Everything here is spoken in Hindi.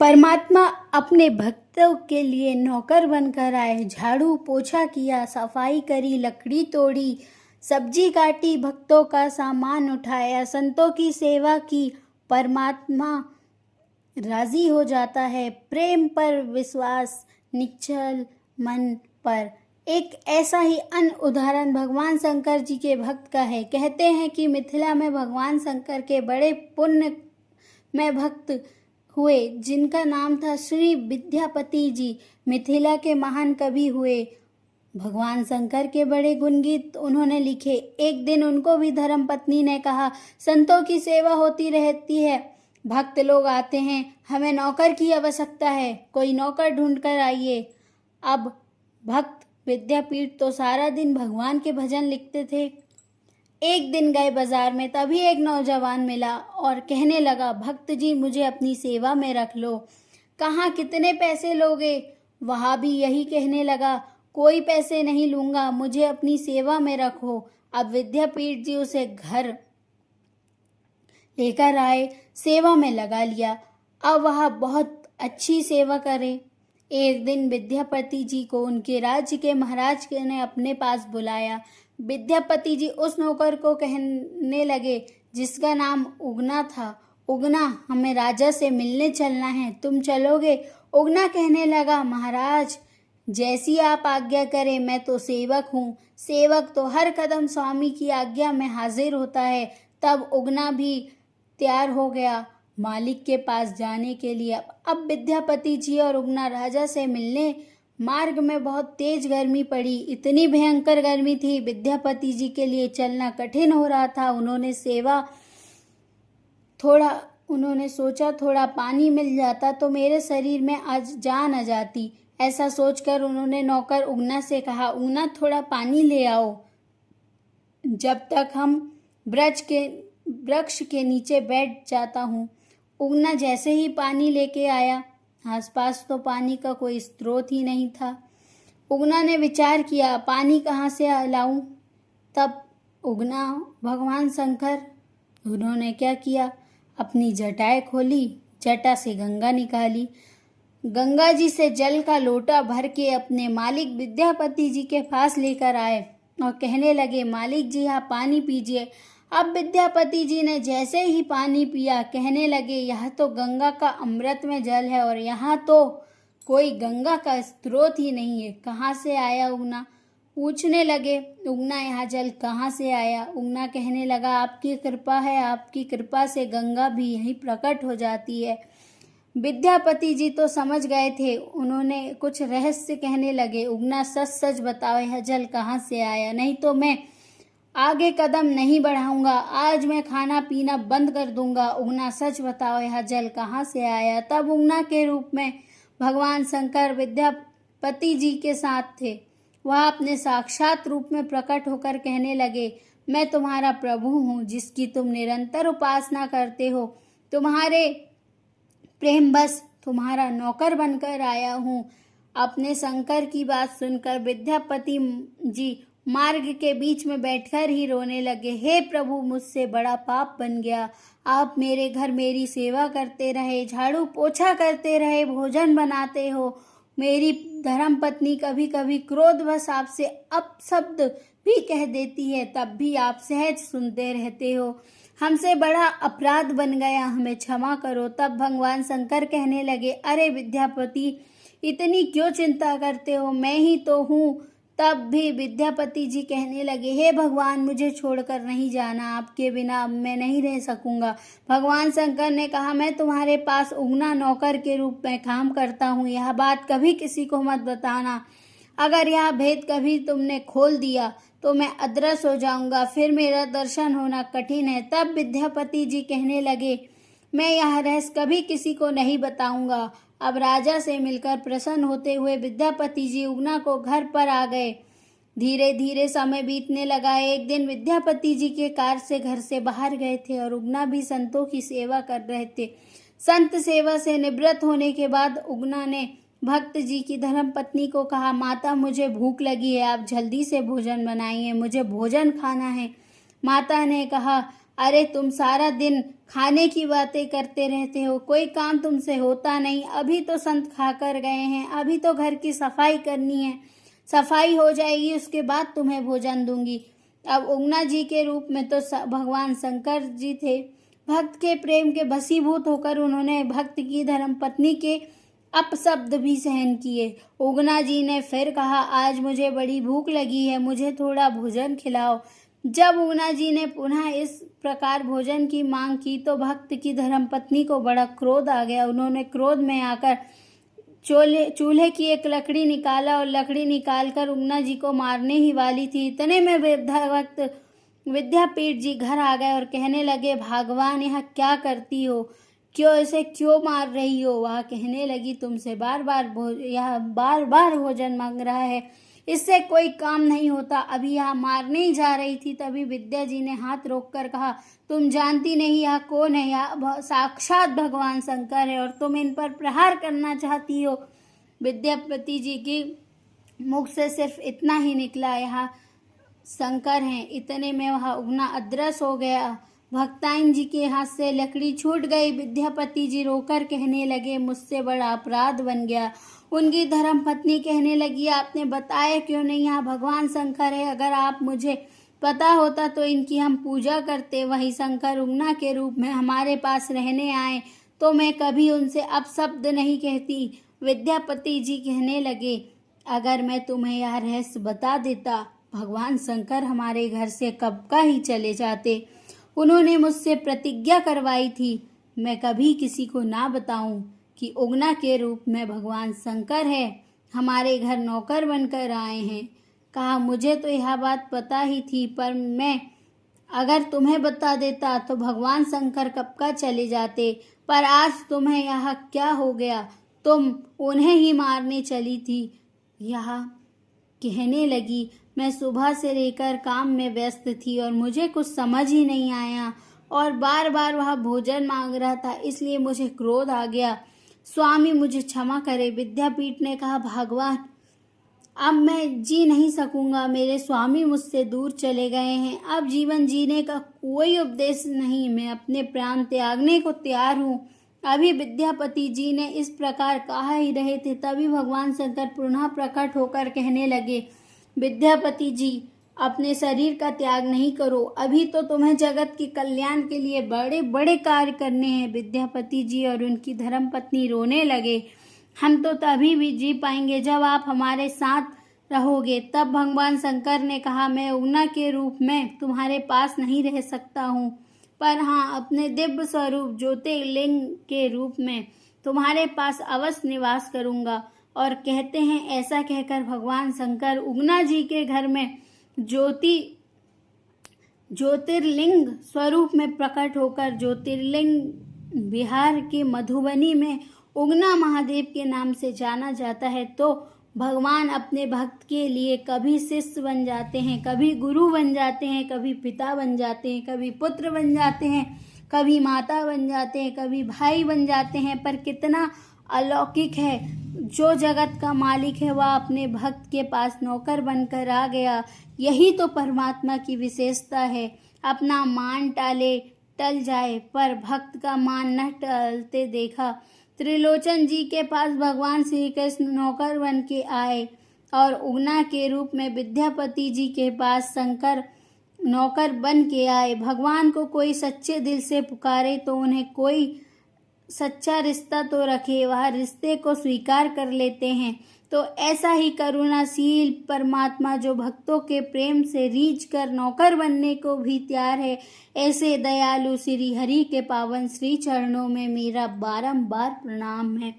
परमात्मा अपने भक्तों के लिए नौकर बनकर आए। झाड़ू पोछा किया, सफाई करी, लकड़ी तोड़ी, सब्जी काटी, भक्तों का सामान उठाया, संतों की सेवा की। परमात्मा राजी हो जाता है। प्रेम पर विश्वास, निश्चल मन पर। एक ऐसा ही अन्य उदाहरण भगवान शंकर जी के भक्त का है। कहते हैं कि मिथिला में भगवान शंकर के बड़े पुण्य में भक्त हुए जिनका नाम था श्री विद्यापति जी। मिथिला के महान कवि हुए। भगवान शंकर के बड़े गुणगीत उन्होंने लिखे। एक दिन उनको भी धर्मपत्नी ने कहा, संतों की सेवा होती रहती है, भक्त लोग आते हैं, हमें नौकर की आवश्यकता है, कोई नौकर ढूंढ कर आइए। अब भक्त विद्यापीठ तो सारा दिन भगवान के भजन लिखते थे। एक दिन गए बाजार में, तभी एक नौजवान मिला और कहने लगा, भक्त जी मुझे अपनी सेवा में रख लो। कहाँ कितने पैसे लोगे? वहाँ भी यही कहने लगा, कोई पैसे नहीं लूँगा, मुझे अपनी सेवा में रखो। अब विद्यापीठ जी उसे घर लेकर आए, सेवा में लगा लिया। अब वह बहुत अच्छी सेवा करे। एक दिन विद्यापति जी को उनके राज्य के महाराज ने अपने पास बुलाया। विद्यापति जी उस नौकर को कहने लगे जिसका नाम उगना था, उगना हमें राजा से मिलने चलना है, तुम चलोगे? उगना कहने लगा, महाराज जैसी आप आज्ञा करें, मैं तो सेवक हूँ। सेवक तो हर कदम स्वामी की आज्ञा में हाजिर होता है। तब उगना भी तैयार हो गया मालिक के पास जाने के लिए। अब विद्यापति जी और उगना राजा से मिलने मार्ग में बहुत तेज गर्मी पड़ी। इतनी भयंकर गर्मी थी, विद्यापति जी के लिए चलना कठिन हो रहा था। उन्होंने सोचा थोड़ा पानी मिल जाता तो मेरे शरीर में आज जान आ जाती। ऐसा सोचकर उन्होंने नौकर उगना से कहा, उगना थोड़ा पानी ले आओ, जब तक हम वृक्ष के नीचे बैठ जाता हूँ। उगना जैसे ही पानी लेके आया, आसपास तो पानी का कोई स्रोत ही नहीं था। उगना ने विचार किया, पानी कहाँ से लाऊं? तब उगना भगवान शंकर, उन्होंने क्या किया, अपनी जटाएं खोली, जटा से गंगा निकाली, गंगा जी से जल का लोटा भर के अपने मालिक विद्यापति जी के पास लेकर आए और कहने लगे, मालिक जी आप पानी पीजिए। अब विद्यापति जी ने जैसे ही पानी पिया, कहने लगे, यह तो गंगा का अमृत में जल है और यहाँ तो कोई गंगा का स्रोत ही नहीं है, कहाँ से आया? उगना पूछने लगे, उगना यहाँ जल कहाँ से आया? उगना कहने लगा, आपकी कृपा है, आपकी कृपा से गंगा भी यहीं प्रकट हो जाती है। विद्यापति जी तो समझ गए थे, उन्होंने कुछ रहस्य कहने लगे, उगना सच सच बताओ यह जल कहाँ से आया, नहीं तो मैं आगे कदम नहीं बढ़ाऊंगा, आज मैं खाना पीना बंद कर दूंगा। उगना सच बताओ यह जल कहाँ से आया। तब उगना के रूप में भगवान शंकर विद्यापति जी के साथ थे। वह अपने साक्षात रूप में प्रकट होकर कहने लगे, मैं तुम्हारा प्रभु हूँ जिसकी तुम निरंतर उपासना करते हो। तुम्हारे प्रेम बस तुम्हारा नौकर बनकर आया हूँ। अपने शंकर की बात सुनकर विद्यापति जी मार्ग के बीच में बैठकर ही रोने लगे। हे प्रभु, मुझसे बड़ा पाप बन गया। आप मेरे घर मेरी सेवा करते रहे, झाड़ू पोछा करते रहे, भोजन बनाते हो। मेरी धर्मपत्नी कभी कभी क्रोधवश आपसे अपशब्द भी कह देती है, तब भी आप सहज सुनते रहते हो। हमसे बड़ा अपराध बन गया, हमें क्षमा करो। तब भगवान शंकर कहने लगे, अरे विद्यापति, इतनी क्यों चिंता करते हो, मैं ही तो हूँ। तब भी विद्यापति जी कहने लगे, हे भगवान, मुझे छोड़कर नहीं जाना, आपके बिना अब मैं नहीं रह सकूंगा। भगवान शंकर ने कहा, मैं तुम्हारे पास उगना नौकर के रूप में काम करता हूँ, यह बात कभी किसी को मत बताना। अगर यह भेद कभी तुमने खोल दिया तो मैं अदृश्य हो जाऊंगा, फिर मेरा दर्शन होना कठिन है। तब विद्यापति जी कहने लगे, मैं यह रहस्य कभी किसी को नहीं बताऊंगा। अब राजा से मिलकर प्रसन्न होते हुए विद्यापति जी उगना को घर पर आ गए। धीरे धीरे समय बीतने लगा। एक दिन विद्यापति जी के कार्य से घर से बाहर गए थे और उगना भी संतों की सेवा कर रहे थे। संत सेवा से निवृत्त होने के बाद उगना ने भक्त जी की धर्मपत्नी को कहा, माता मुझे भूख लगी है, आप जल्दी से भोजन बनाइए, मुझे भोजन खाना है। माता ने कहा, अरे तुम सारा दिन खाने की बातें करते रहते हो, कोई काम तुमसे होता नहीं। अभी तो संत खाकर गए हैं, अभी तो घर की सफाई करनी है, सफाई हो जाएगी उसके बाद तुम्हें भोजन दूंगी। अब उगना जी के रूप में तो भगवान शंकर जी थे। भक्त के प्रेम के वशीभूत होकर उन्होंने भक्त की धर्मपत्नी के अपशब्द भी सहन किए। उगना जी ने फिर कहा, आज मुझे बड़ी भूख लगी है, मुझे थोड़ा भोजन खिलाओ। जब उगना जी ने पुनः इस प्रकार भोजन की मांग की तो भक्त की धर्मपत्नी को बड़ा क्रोध आ गया। उन्होंने क्रोध में आकर चूल्हे की एक लकड़ी निकाला और लकड़ी निकालकर उगना जी को मारने ही वाली थी। इतने में भक्त विद्यापीठ जी घर आ गए और कहने लगे, भगवान यह क्या करती हो, क्यों इसे क्यों मार रही हो। वह कहने लगी, तुमसे बार बार भोजन मांग रहा है, इससे कोई काम नहीं होता। अभी यह मारने ही जा रही थी, तभी विद्या जी ने हाथ रोककर कहा, तुम जानती नहीं यह कौन है, यह साक्षात भगवान शंकर है और तुम इन पर प्रहार करना चाहती हो। विद्यापति जी की मुख से सिर्फ इतना ही निकला, यह शंकर हैं। इतने में वह उगना अदृश्य हो गया। भक्ताइन जी के हाथ से लकड़ी छूट गई। विद्यापति जी रोकर कहने लगे, मुझसे बड़ा अपराध बन गया। उनकी धर्मपत्नी कहने लगी, आपने बताया क्यों नहीं, यहाँ भगवान शंकर है, अगर आप मुझे पता होता तो इनकी हम पूजा करते। वही शंकर उगना के रूप में हमारे पास रहने आए तो मैं कभी उनसे अपशब्द नहीं कहती। विद्यापति जी कहने लगे, अगर मैं तुम्हें यह रहस्य बता देता, भगवान शंकर हमारे घर से कब का ही चले जाते। उन्होंने मुझसे प्रतिज्ञा करवाई थी, मैं कभी किसी को ना बताऊं कि उगना के रूप में भगवान शंकर है, हमारे घर नौकर बनकर आए हैं। कहा, मुझे तो यह बात पता ही थी, पर मैं अगर तुम्हें बता देता तो भगवान शंकर कब का चले जाते। पर आज तुम्हें यह क्या हो गया, तुम उन्हें ही मारने चली थी। यह कहने लगी, मैं सुबह से लेकर काम में व्यस्त थी और मुझे कुछ समझ ही नहीं आया और बार बार वह भोजन मांग रहा था, इसलिए मुझे क्रोध आ गया। स्वामी मुझे क्षमा करे। विद्यापीठ ने कहा, भगवान अब मैं जी नहीं सकूंगा, मेरे स्वामी मुझसे दूर चले गए हैं, अब जीवन जीने का कोई उपदेश नहीं, मैं अपने प्राण त्यागने को तैयार हूँ। अभी विद्यापति जी ने इस प्रकार कहा ही रहे थे, तभी भगवान शंकर पुनः प्रकट होकर कहने लगे, विद्यापति जी अपने शरीर का त्याग नहीं करो, अभी तो तुम्हें जगत के कल्याण के लिए बड़े बड़े कार्य करने हैं। विद्यापति जी और उनकी धर्मपत्नी रोने लगे, हम तो तभी भी जी पाएंगे जब आप हमारे साथ रहोगे। तब भगवान शंकर ने कहा, मैं उगना के रूप में तुम्हारे पास नहीं रह सकता हूँ, पर हाँ अपने दिव्य स्वरूप ज्योतिर्लिंग के रूप में तुम्हारे पास अवश्य निवास करूँगा। और कहते हैं, ऐसा कहकर भगवान शंकर उगना जी के घर में ज्योतिर्लिंग स्वरूप में प्रकट होकर ज्योतिर्लिंग बिहार के मधुबनी में उगना महादेव के नाम से जाना जाता है। तो भगवान अपने भक्त के लिए कभी शिष्य बन जाते हैं, कभी गुरु बन जाते हैं, कभी पिता बन जाते हैं, कभी पुत्र बन जाते हैं, कभी माता बन जाते हैं, कभी भाई बन जाते हैं। पर कितना अलौकिक है, जो जगत का मालिक है वह अपने भक्त के पास नौकर बनकर आ गया। यही तो परमात्मा की विशेषता है। अपना मान टल जाए पर भक्त का मान न टलते देखा। त्रिलोचन जी के पास भगवान श्री कृष्ण नौकर बन के आए और उगना के रूप में विद्यापति जी के पास शंकर नौकर बन के आए। भगवान को कोई सच्चे दिल से पुकारे तो उन्हें कोई सच्चा रिश्ता तो रखे, वह रिश्ते को स्वीकार कर लेते हैं। तो ऐसा ही करुणाशील परमात्मा जो भक्तों के प्रेम से रीझ कर नौकर बनने को भी तैयार है, ऐसे दयालु श्री हरि के पावन श्री चरणों में मेरा बारंबार प्रणाम है।